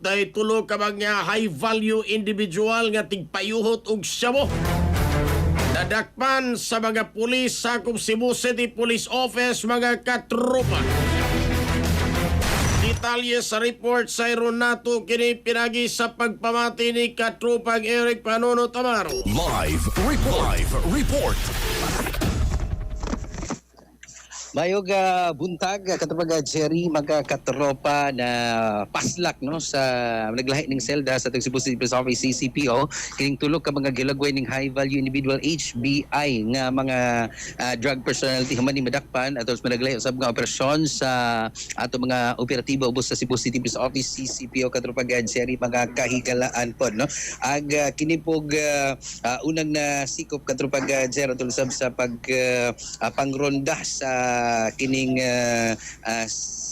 Dahil tulo ka mga high-value individual nga tigpayuhot og syamo. Nadakpan sa mga pulis sa Cebu City Police Office mga katropa. Detalye sa report sa Ironato kini pinagi sa pagpamati ni katropang Eric Panono Tamaro. Live report. Mayog buntag katapag Jerry mga katropa na paslak no sa naglahi ning selda sa Cebu City Police Office CCPO kining tulog ka mga gilagway ning high value individual HBI nga mga drug personality human ni madakpan atol sa naglahi usab nga operasyon sa ato mga operatibo ubos sa Cebu City Police Office CCPO katapag Jerry mga kahigalaan pod no ag kinipog unang na sikop katapag Jerry atol sa pangronda sa kining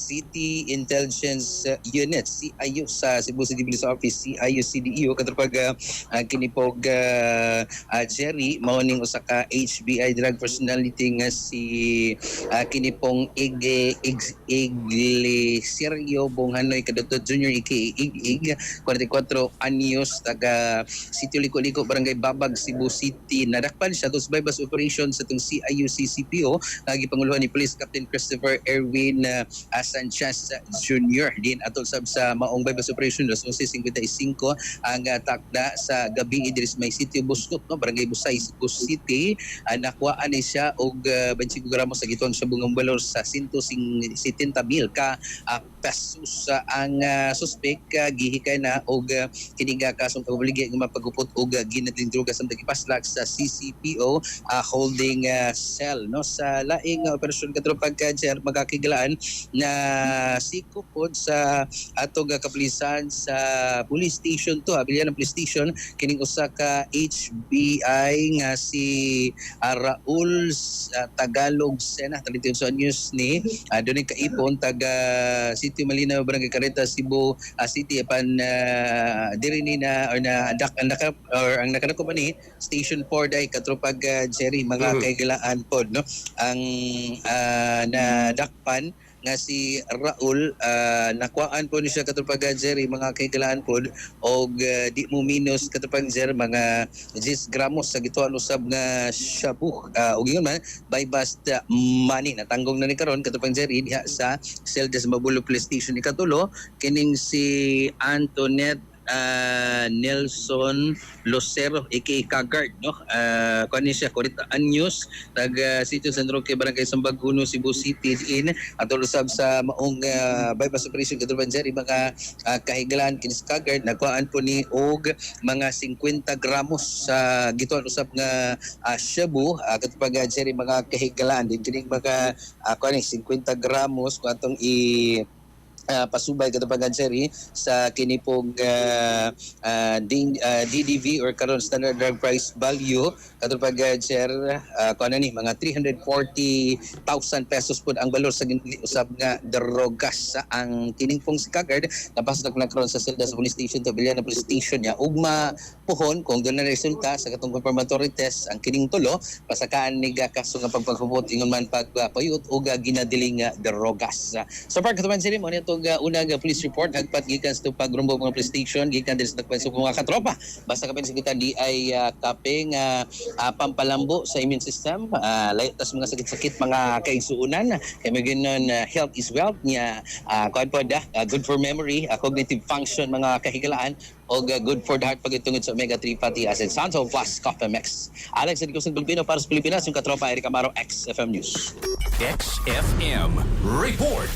City Intelligence Unit CIU sa Cebu City Police Office CIU CDEO katapag kinipog Jerry mao ning usa ka HBI drug personality nga si kinipong Iglesirio Bonghanoy Kadutot Jr. Ig 44 anyos taga Sitio Liko-Liko Barangay Babag Cebu City nadakpan siya tos bypass operation sa tong CIU CCPO lagi panguluhan ni Police Captain Christopher Erwin Sanchez Jr. din atol sab sa maong bypass operation 11:55 ang takda sa gabi idris may City Bustot no Barangay Busay Cebu City nakuhaan ni siya og 25 gramos sa gitong sa bungang balor sa 170,000 ka pesos ang suspek gihikay na og kiniga kasong pagbaligya nga mapagupot og ginadling droga sa gipaslak sa CCPO holding cell no sa laing operasyon katropag magkakigalaan na sikop pod sa atong kapulisan sa police station to abilian ng police station kining usa ka HBI nga si Raul Tagalog Sena 32 anyos ni dunay kaipon taga City Malinaw Barangay Careta Cebu City apan diri ni na or na ang nakanako pa ni Station 4 day katropag Jerry mga kaigalaan pod no ang nadakpan nga si Raul nakuhaan po ni siya katupag Jerry mga kaigalaan po og di mo minus katupag Jerry mga 10 gramos sa gituan usab nga shabu og yun man by bust money natanggong na ni karon katupag Jerry diha sa Celdes Mabulo Police Station ikatulo kining si Antoinette Nelson Lucero aka Kagard no kuan siya 40 anyos taga Sitio San Roque Barangay Sambaguno Cebu City in atol usab sa maong bypass operation katulad Jerry mga kahigalaan kini Kagard nakuhaan po ni og mga 50 gramos sa gituan usab nga shabu katupag Jerry mga kahigalaan din kini mga kuan 50 gramos kung atong pasubay katupag Jerry sa kinipog DDV or karon standard drug price value katupag Jerry kuan ni mga 340,000 pesos pud ang balor sa usab nga drogas sa ang kinipong si Kagard napasok na karon sa Celda Police Station to Biliana Police Station niya ugma puhon kung doon na resulta sa katong confirmatory test ang kining tulo pasakaan ni kaso nga pagpagpupot ingon man pagpayut og ginadiling drogas so far katupag Jerry mo nito unang police report hagpat gikan sa pagrumbo mga police station gikan din sa nagpansa mga katropa basta kapin sa di ay kaping pampalambo sa immune system laytas mga sakit-sakit mga kaigsuunan kay maginon health is wealth niya kuan pod good for memory cognitive function mga kahigalaan o good for the heart pagitungod sa omega-3 fatty acids Santo plus Coffee Mix Alex Edicos ng Pilipino para sa Pilipinas yung katropa Eric Amaro XFM News XFM report.